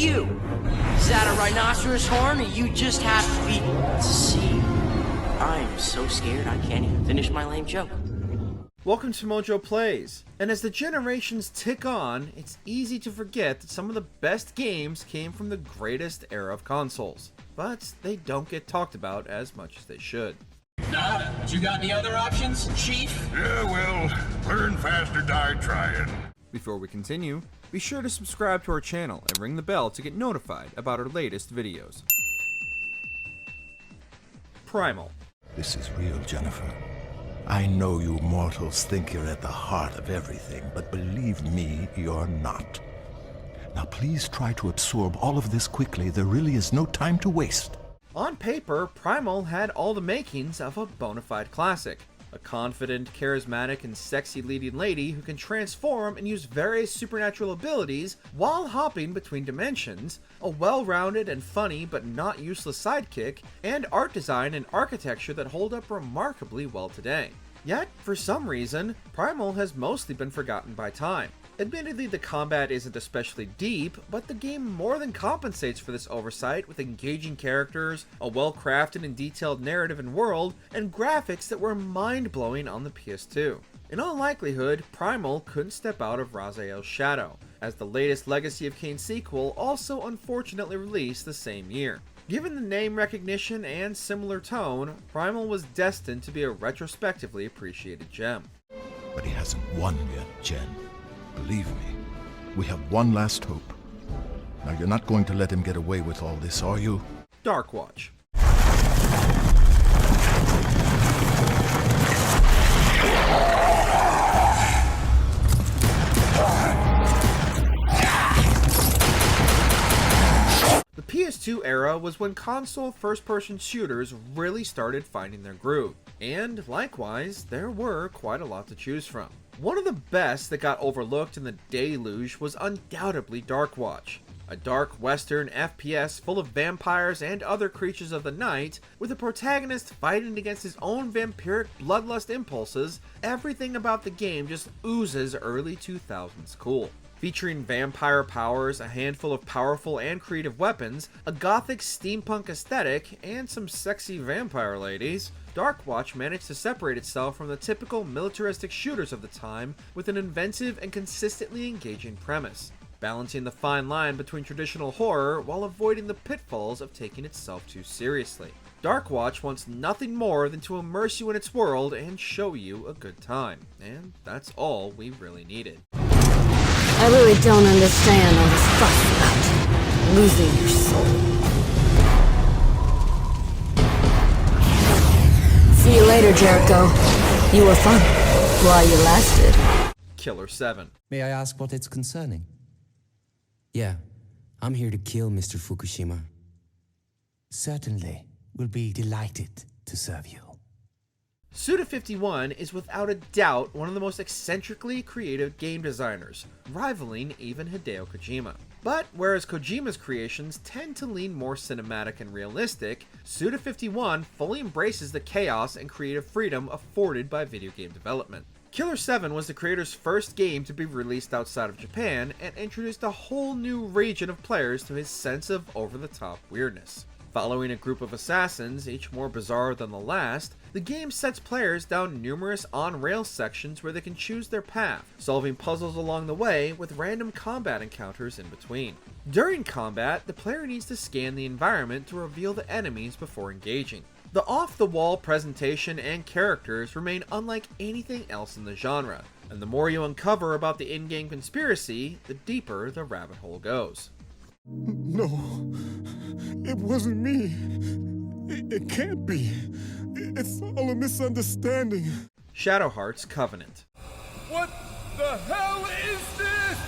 you? Is that a rhinoceros horn, or you just have to be... Let's see. I'm so scared I can't even finish my lame joke. Welcome to MojoPlays, and as the generations tick on, it's easy to forget that some of the best games came from the greatest era of consoles, but they don't get talked about as much as they should. You got any other options, Chief? Yeah, well, learn fast or die trying. Before we continue, be sure to subscribe to our channel and ring the bell to get notified about our latest videos. Primal. This is real, Jennifer. I know you mortals think you're at the heart of everything, but believe me, you're not. Now please try to absorb all of this quickly. There really is no time to waste. On paper, Primal had all the makings of a bona fide classic. A confident, charismatic, and sexy leading lady who can transform and use various supernatural abilities while hopping between dimensions, a well-rounded and funny but not useless sidekick, and art design and architecture that hold up remarkably well today. Yet, for some reason, Primal has mostly been forgotten by time. Admittedly, the combat isn't especially deep, but the game more than compensates for this oversight with engaging characters, a well-crafted and detailed narrative and world, and graphics that were mind-blowing on the PS2. In all likelihood, Primal couldn't step out of Raziel's shadow, as the latest Legacy of Kain sequel also unfortunately released the same year. Given the name recognition and similar tone, Primal was destined to be a retrospectively appreciated gem. But he hasn't won yet, Jen. Believe me, we have one last hope. Now you're not going to let him get away with all this, are you? Darkwatch. The PS2 era was when console first-person shooters really started finding their groove, and likewise, there were quite a lot to choose from. One of the best that got overlooked in the deluge was undoubtedly Darkwatch, a dark western FPS full of vampires and other creatures of the night, with a protagonist fighting against his own vampiric bloodlust impulses. Everything about the game just oozes early 2000s cool. Featuring vampire powers, a handful of powerful and creative weapons, a gothic steampunk aesthetic, and some sexy vampire ladies, Darkwatch managed to separate itself from the typical militaristic shooters of the time with an inventive and consistently engaging premise, balancing the fine line between traditional horror while avoiding the pitfalls of taking itself too seriously. Darkwatch wants nothing more than to immerse you in its world and show you a good time, and that's all we really needed. I really don't understand all this fuss about losing your soul. See you later, Jericho. You were fun while you lasted. Killer 7. May I ask what it's concerning? Yeah, I'm here to kill Mr. Fukushima. Certainly, we'll be delighted to serve you. Suda51 is without a doubt one of the most eccentrically creative game designers, rivaling even Hideo Kojima. But whereas Kojima's creations tend to lean more cinematic and realistic, Suda51 fully embraces the chaos and creative freedom afforded by video game development. Killer 7 was the creator's first game to be released outside of Japan and introduced a whole new region of players to his sense of over-the-top weirdness. Following a group of assassins, each more bizarre than the last, the game sets players down numerous on-rail sections where they can choose their path, solving puzzles along the way with random combat encounters in between. During combat, the player needs to scan the environment to reveal the enemies before engaging. The off-the-wall presentation and characters remain unlike anything else in the genre, and the more you uncover about the in-game conspiracy, the deeper the rabbit hole goes. No, it wasn't me. It can't be. It's all a misunderstanding. Shadowheart's Covenant. What the hell is this?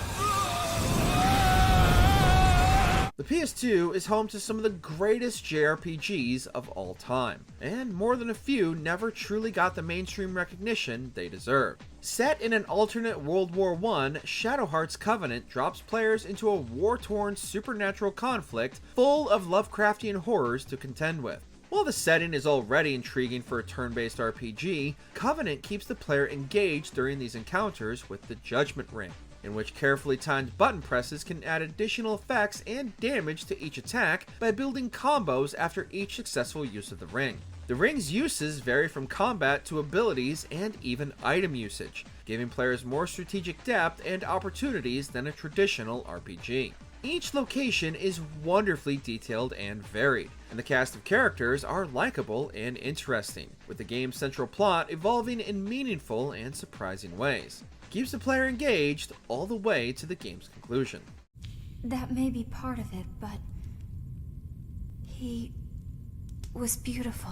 The PS2 is home to some of the greatest JRPGs of all time, and more than a few never truly got the mainstream recognition they deserve. Set in an alternate World War I, Shadowheart's Covenant drops players into a war-torn supernatural conflict full of Lovecraftian horrors to contend with. While the setting is already intriguing for a turn-based RPG, Covenant keeps the player engaged during these encounters with the Judgment Ring. in which carefully timed button presses can add additional effects and damage to each attack by building combos after each successful use of the ring. The ring's uses vary from combat to abilities and even item usage, giving players more strategic depth and opportunities than a traditional RPG. Each location is wonderfully detailed and varied, and the cast of characters are likable and interesting, with the game's central plot evolving in meaningful and surprising ways. Keeps the player engaged all the way to the game's conclusion. That may be part of it, but he was beautiful.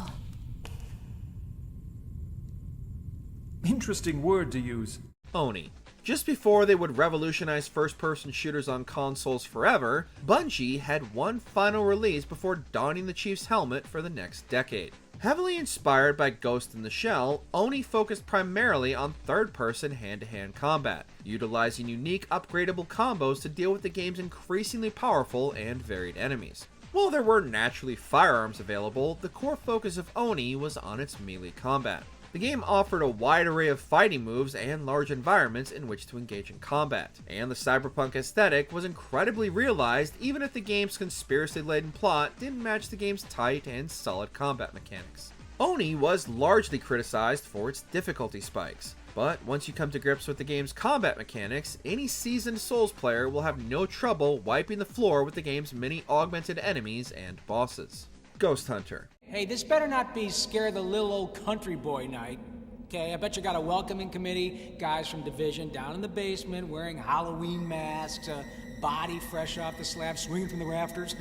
Interesting word to use. Oni. Just before they would revolutionize first-person shooters on consoles forever, Bungie had one final release before donning the Chief's helmet for the next decade. Heavily inspired by Ghost in the Shell, Oni focused primarily on third-person hand-to-hand combat, utilizing unique upgradable combos to deal with the game's increasingly powerful and varied enemies. While there were naturally firearms available, the core focus of Oni was on its melee combat. The game offered a wide array of fighting moves and large environments in which to engage in combat, and the cyberpunk aesthetic was incredibly realized even if the game's conspiracy-laden plot didn't match the game's tight and solid combat mechanics. Oni was largely criticized for its difficulty spikes, but once you come to grips with the game's combat mechanics, any seasoned Souls player will have no trouble wiping the floor with the game's many augmented enemies and bosses. Ghost Hunter. Hey, this better not be scare the little old country boy night. Okay, I bet you got a welcoming committee, guys from Division down in the basement wearing Halloween masks, a body fresh off the slab swinging from the rafters.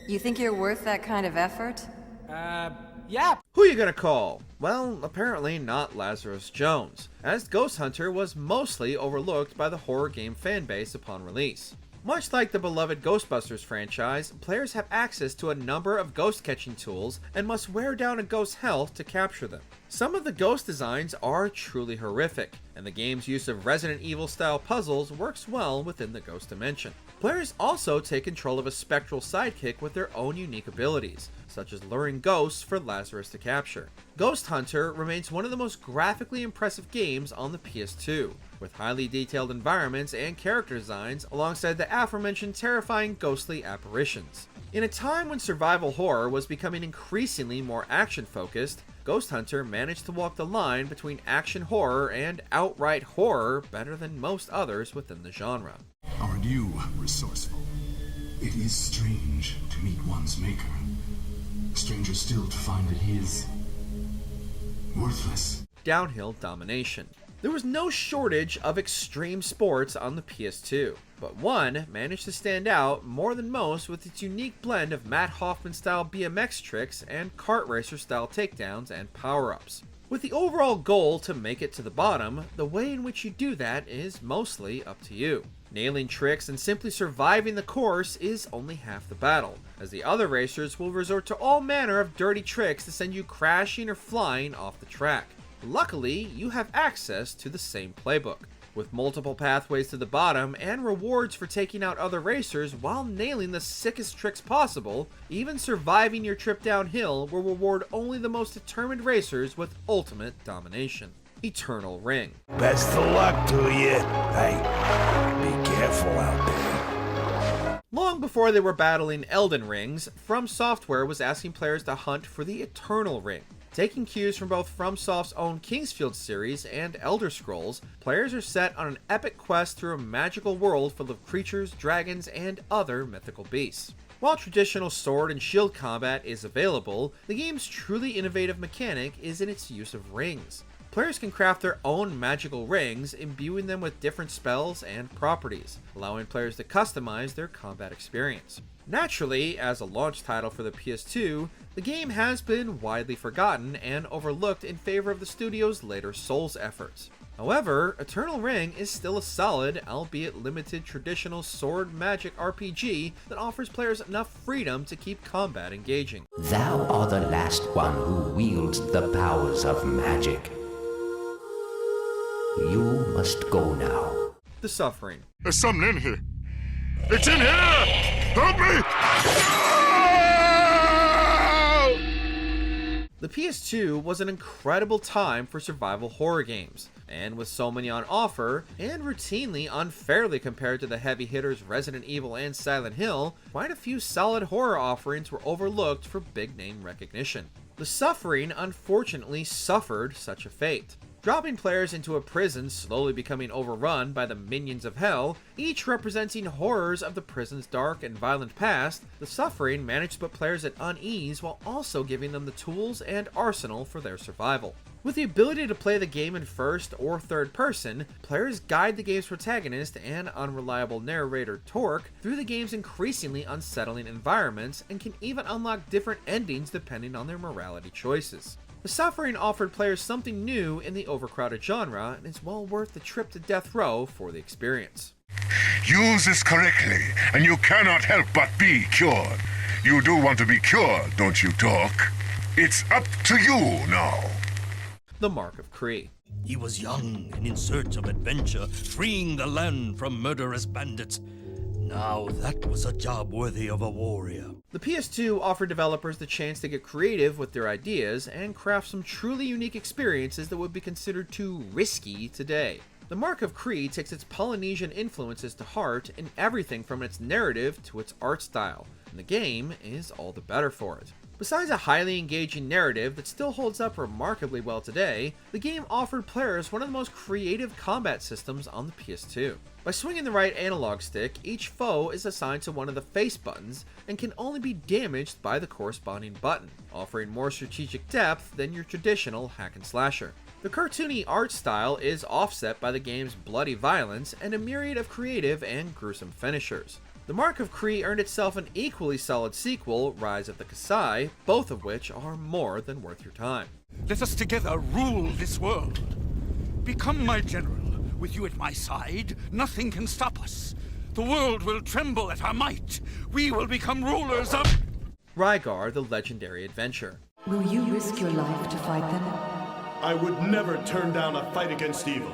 You think you're worth that kind of effort? Yeah. Who you gonna call? Well, apparently not Lazarus Jones, as Ghost Hunter was mostly overlooked by the horror game fanbase upon release. Much like the beloved Ghostbusters franchise, players have access to a number of ghost catching tools and must wear down a ghost's health to capture them. Some of the ghost designs are truly horrific, and the game's use of Resident Evil style puzzles works well within the ghost dimension. Players also take control of a spectral sidekick with their own unique abilities, such as luring ghosts for Lazarus to capture. Ghost Hunter remains one of the most graphically impressive games on the PS2, with highly detailed environments and character designs alongside the aforementioned terrifying ghostly apparitions. In a time when survival horror was becoming increasingly more action-focused, Ghost Hunter managed to walk the line between action horror and outright horror better than most others within the genre. Are you resourceful? It is strange to meet one's maker. Stranger still to find that he is worthless. Downhill Domination. There was no shortage of extreme sports on the PS2, but one managed to stand out more than most with its unique blend of Matt Hoffman-style BMX tricks and kart racer-style takedowns and power-ups. With the overall goal to make it to the bottom, the way in which you do that is mostly up to you. Nailing tricks and simply surviving the course is only half the battle, as the other racers will resort to all manner of dirty tricks to send you crashing or flying off the track. Luckily, you have access to the same playbook, with multiple pathways to the bottom and rewards for taking out other racers while nailing the sickest tricks possible. Even surviving your trip downhill will reward only the most determined racers with ultimate domination. Eternal Ring. Best of luck to you. Hey, be careful out there. Long before they were battling Elden Rings, From Software was asking players to hunt for the Eternal Ring. Taking cues from both FromSoft's own Kingsfield series and Elder Scrolls, players are set on an epic quest through a magical world full of creatures, dragons, and other mythical beasts. While traditional sword and shield combat is available, the game's truly innovative mechanic is in its use of rings. Players can craft their own magical rings, imbuing them with different spells and properties, allowing players to customize their combat experience. Naturally, as a launch title for the PS2, the game has been widely forgotten and overlooked in favor of the studio's later Souls efforts. However, Eternal Ring is still a solid, albeit limited traditional sword magic RPG that offers players enough freedom to keep combat engaging. Thou art the last one who wields the powers of magic. You must go now. The Suffering. There's something in here. It's in here! Help me! The The PS2 was an incredible time for survival horror games, and with so many on offer, and routinely unfairly compared to the heavy hitters Resident Evil and Silent Hill, quite a few solid horror offerings were overlooked for big name recognition. The Suffering unfortunately suffered such a fate. Dropping players into a prison slowly becoming overrun by the minions of hell, each representing horrors of the prison's dark and violent past, The Suffering managed to put players at unease while also giving them the tools and arsenal for their survival. With the ability to play the game in first or third person, players guide the game's protagonist and unreliable narrator Torque through the game's increasingly unsettling environments and can even unlock different endings depending on their morality choices. The Suffering offered players something new in the overcrowded genre and is well worth the trip to death row for the experience. Use this correctly, and you cannot help but be cured. You do want to be cured, don't you, Doc? It's up to you now. The Mark of Cre. He was young and in search of adventure, freeing the land from murderous bandits. Now that was a job worthy of a warrior. The PS2 offered developers the chance to get creative with their ideas and craft some truly unique experiences that would be considered too risky today. The Mark of Cre takes its Polynesian influences to heart in everything from its narrative to its art style, and the game is all the better for it. Besides a highly engaging narrative that still holds up remarkably well today, the game offered players one of the most creative combat systems on the PS2. By swinging the right analog stick, each foe is assigned to one of the face buttons and can only be damaged by the corresponding button, offering more strategic depth than your traditional hack and slasher. The cartoony art style is offset by the game's bloody violence and a myriad of creative and gruesome finishers. The Mark of Cre earned itself an equally solid sequel, Rise of the Kasai, both of which are more than worth your time. Let us together rule this world. Become my general. With you at my side, nothing can stop us. The world will tremble at our might. We will become rulers of... Rygar, the legendary adventure. Will you risk your life to fight them? I would never turn down a fight against evil.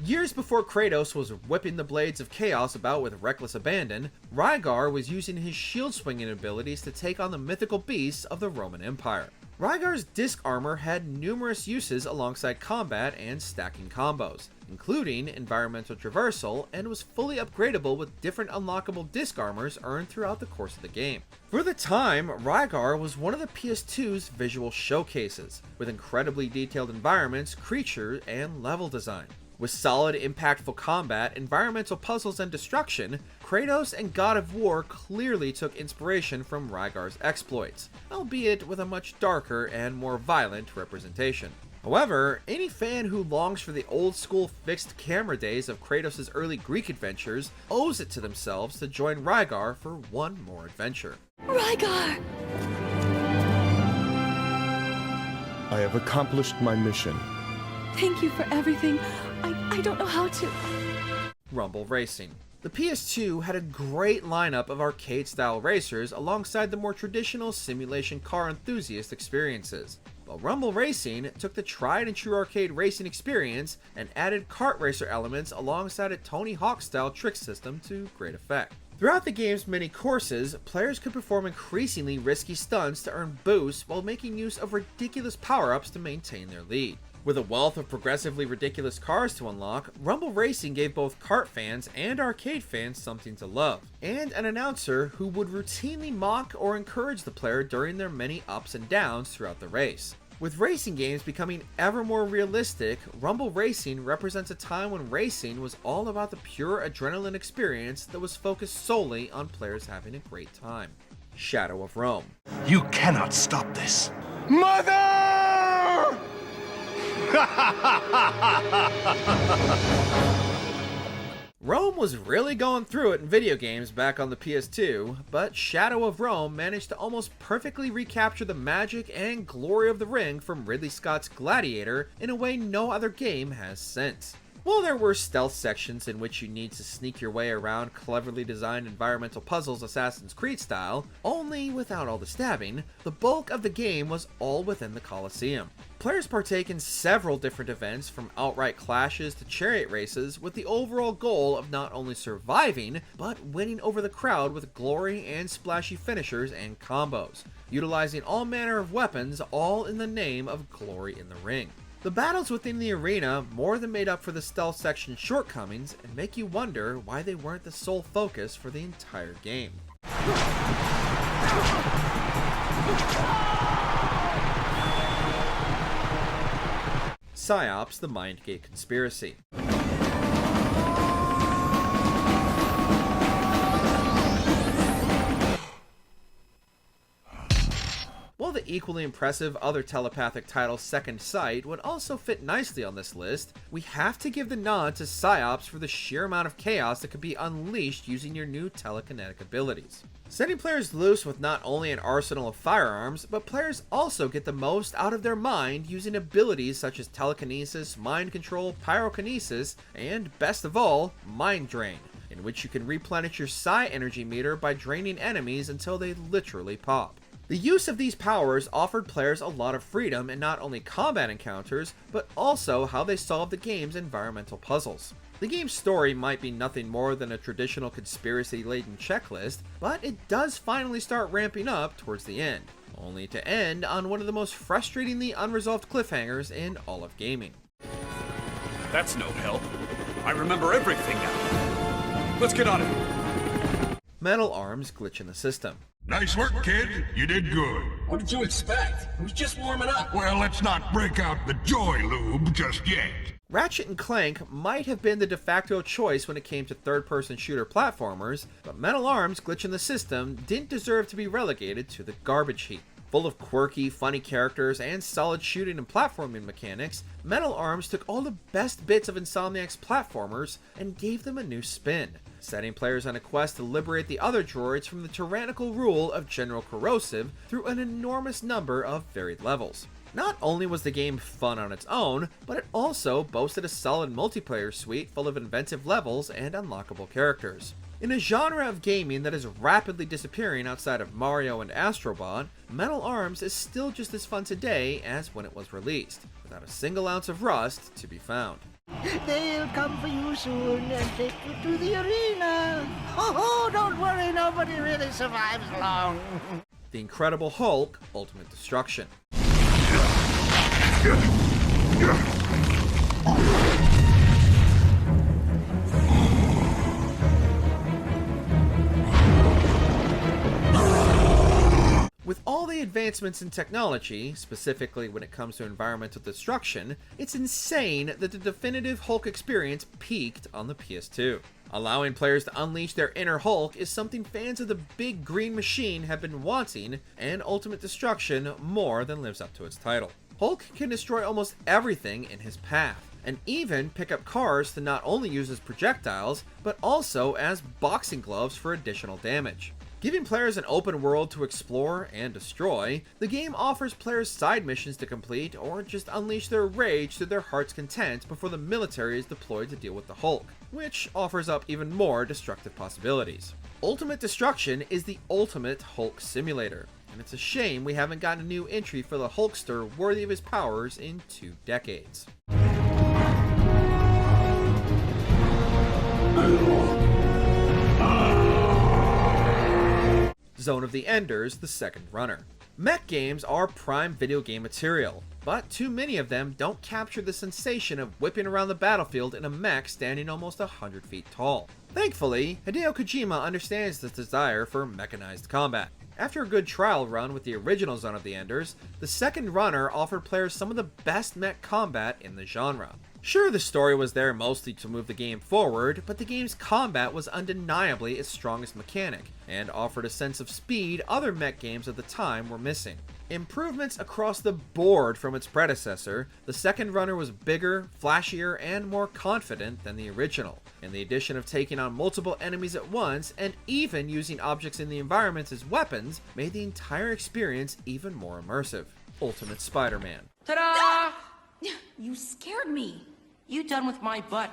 Years before Kratos was whipping the blades of chaos about with reckless abandon, Rygar was using his shield-swinging abilities to take on the mythical beasts of the Roman Empire. Rygar's disc armor had numerous uses alongside combat and stacking combos, including environmental traversal, and was fully upgradable with different unlockable disc armors earned throughout the course of the game. For the time, Rygar was one of the PS2's visual showcases, with incredibly detailed environments, creatures, and level design. With solid, impactful combat, environmental puzzles, and destruction, Kratos and God of War clearly took inspiration from Rygar's exploits, albeit with a much darker and more violent representation. However, any fan who longs for the old-school fixed camera days of Kratos' early Greek adventures owes it to themselves to join Rygar for one more adventure. Rygar! I have accomplished my mission. Thank you for everything. I don't know how to... Rumble Racing. The PS2 had a great lineup of arcade-style racers alongside the more traditional simulation car enthusiast experiences. While Rumble Racing took the tried-and-true arcade racing experience and added kart racer elements alongside a Tony Hawk-style trick system to great effect. Throughout the game's many courses, players could perform increasingly risky stunts to earn boosts while making use of ridiculous power-ups to maintain their lead. With a wealth of progressively ridiculous cars to unlock, Rumble Racing gave both kart fans and arcade fans something to love, and an announcer who would routinely mock or encourage the player during their many ups and downs throughout the race. With racing games becoming ever more realistic, Rumble Racing represents a time when racing was all about the pure adrenaline experience that was focused solely on players having a great time. Shadow of Rome. You cannot stop this. Mother! Rome was really going through it in video games back on the PS2, but Shadow of Rome managed to almost perfectly recapture the magic and glory of the ring from Ridley Scott's Gladiator in a way no other game has since. While there were stealth sections in which you need to sneak your way around cleverly designed environmental puzzles Assassin's Creed style, only without all the stabbing, the bulk of the game was all within the Colosseum. Players partake in several different events, from outright clashes to chariot races, with the overall goal of not only surviving, but winning over the crowd with glory and splashy finishers and combos, utilizing all manner of weapons, all in the name of glory in the ring. The battles within the arena more than made up for the stealth section's shortcomings and make you wonder why they weren't the sole focus for the entire game. Psi-Ops, the Mindgate Conspiracy. While the equally impressive other telepathic title Second Sight would also fit nicely on this list, we have to give the nod to Psi-Ops for the sheer amount of chaos that could be unleashed using your new telekinetic abilities. Setting players loose with not only an arsenal of firearms, but players also get the most out of their mind using abilities such as telekinesis, mind control, pyrokinesis, and best of all, mind drain, in which you can replenish your Psi energy meter by draining enemies until they literally pop. The use of these powers offered players a lot of freedom in not only combat encounters, but also how they solved the game's environmental puzzles. The game's story might be nothing more than a traditional conspiracy-laden checklist, but it does finally start ramping up towards the end, only to end on one of the most frustratingly unresolved cliffhangers in all of gaming. That's no help. I remember everything now. Let's get on it. Metal arms glitch in the system. Nice work, kid. You did good. What did you expect? It was just warming up. Well, let's not break out the joy lube just yet. Ratchet & Clank might have been the de facto choice when it came to third-person shooter platformers, but Metal Arms glitch in the system didn't deserve to be relegated to the garbage heap. Full of quirky, funny characters and solid shooting and platforming mechanics, Metal Arms took all the best bits of Insomniac's platformers and gave them a new spin, setting players on a quest to liberate the other droids from the tyrannical rule of General Corrosive through an enormous number of varied levels. Not only was the game fun on its own, but it also boasted a solid multiplayer suite full of inventive levels and unlockable characters. In a genre of gaming that is rapidly disappearing outside of Mario and Astrobot, Metal Arms is still just as fun today as when it was released, without a single ounce of rust to be found. They'll come for you soon and take you to the arena. Oh, don't worry, nobody really survives long. The Incredible Hulk Ultimate Destruction. With all the advancements in technology, specifically when it comes to environmental destruction, it's insane that the definitive Hulk experience peaked on the PS2. Allowing players to unleash their inner Hulk is something fans of the big green machine have been wanting, and Ultimate Destruction more than lives up to its title. Hulk can destroy almost everything in his path, and even pick up cars to not only use as projectiles, but also as boxing gloves for additional damage. Giving players an open world to explore and destroy, the game offers players side missions to complete or just unleash their rage to their heart's content before the military is deployed to deal with the Hulk, which offers up even more destructive possibilities. Ultimate Destruction is the ultimate Hulk simulator, and it's a shame we haven't gotten a new entry for the Hulkster worthy of his powers in 2 decades. Zone of the Enders, the second runner. Mech games are prime video game material, but too many of them don't capture the sensation of whipping around the battlefield in a mech standing almost 100 feet tall. Thankfully, Hideo Kojima understands this desire for mechanized combat. After a good trial run with the original Zone of the Enders, the second runner offered players some of the best mech combat in the genre. Sure, the story was there mostly to move the game forward, but the game's combat was undeniably its strongest mechanic, and offered a sense of speed other mech games of the time were missing. Improvements across the board from its predecessor, the second runner was bigger, flashier, and more confident than the original, and the addition of taking on multiple enemies at once and even using objects in the environments as weapons made the entire experience even more immersive. Ultimate SpiderMan. Ta-da! You scared me. You done with my butt,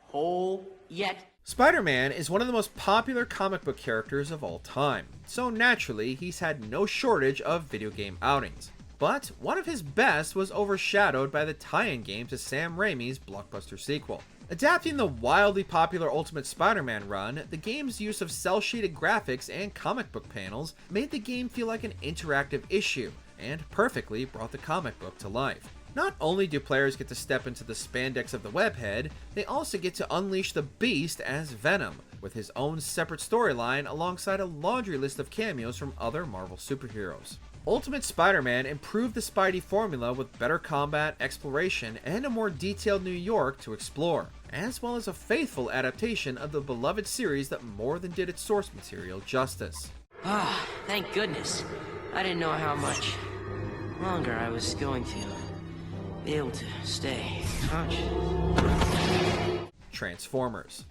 hole yet? Spider-Man is one of the most popular comic book characters of all time, so naturally he's had no shortage of video game outings. But one of his best was overshadowed by the tie-in game to Sam Raimi's blockbuster sequel. Adapting the wildly popular Ultimate Spider-Man run, the game's use of cel-shaded graphics and comic book panels made the game feel like an interactive issue, and perfectly brought the comic book to life. Not only do players get to step into the spandex of the webhead, they also get to unleash the Beast as Venom, with his own separate storyline alongside a laundry list of cameos from other Marvel superheroes. Ultimate Spider-Man improved the Spidey formula with better combat, exploration, and a more detailed New York to explore, as well as a faithful adaptation of the beloved series that more than did its source material justice. Ah, thank goodness. I didn't know how much longer I was going to be able to stay conscious. Transformers.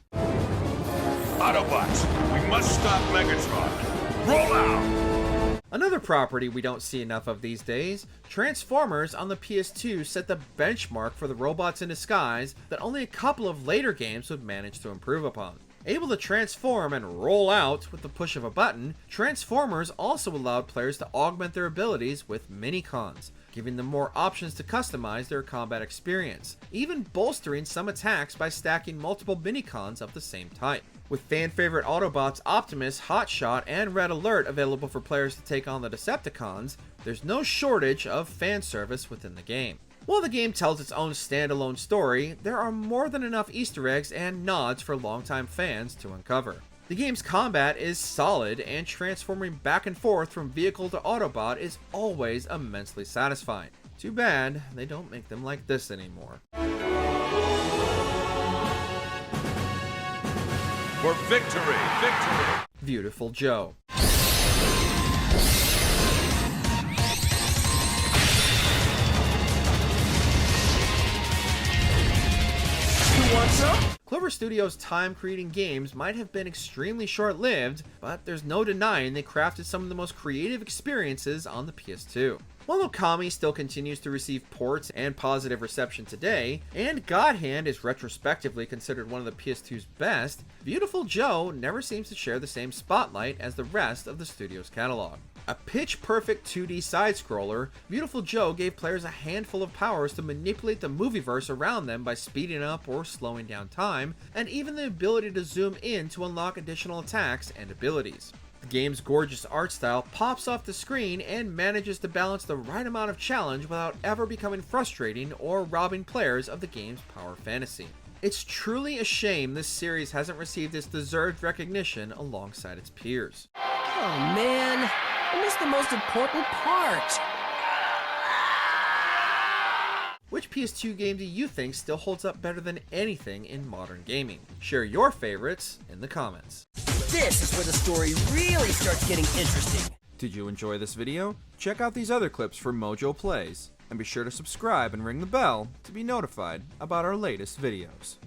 Autobots, we must stop Megatron. Roll out! Another property we don't see enough of these days, Transformers on the PS2 set the benchmark for the robots in disguise that only a couple of later games would manage to improve upon. Able to transform and roll out with the push of a button, Transformers also allowed players to augment their abilities with mini-cons, giving them more options to customize their combat experience, even bolstering some attacks by stacking multiple mini-cons of the same type. With fan-favorite Autobots Optimus, Hotshot, and Red Alert available for players to take on the Decepticons, there's no shortage of fan service within the game. While the game tells its own standalone story, there are more than enough Easter eggs and nods for longtime fans to uncover. The game's combat is solid, and transforming back and forth from vehicle to Autobot is always immensely satisfying. Too bad they don't make them like this anymore. For victory! Victory! Beautiful Joe. Clover Studios' time creating games might have been extremely short-lived, but there's no denying they crafted some of the most creative experiences on the PS2. While Okami still continues to receive ports and positive reception today, and God Hand is retrospectively considered one of the PS2's best, Beautiful Joe never seems to share the same spotlight as the rest of the studio's catalog. A pitch-perfect 2D side-scroller, Beautiful Joe gave players a handful of powers to manipulate the movieverse around them by speeding up or slowing down time, and even the ability to zoom in to unlock additional attacks and abilities. The game's gorgeous art style pops off the screen and manages to balance the right amount of challenge without ever becoming frustrating or robbing players of the game's power fantasy. It's truly a shame this series hasn't received its deserved recognition alongside its peers. Oh man, I missed the most important part! Which PS2 game do you think still holds up better than anything in modern gaming? Share your favorites in the comments. This is where the story really starts getting interesting. Did you enjoy this video? Check out these other clips from MojoPlays, and be sure to subscribe and ring the bell to be notified about our latest videos.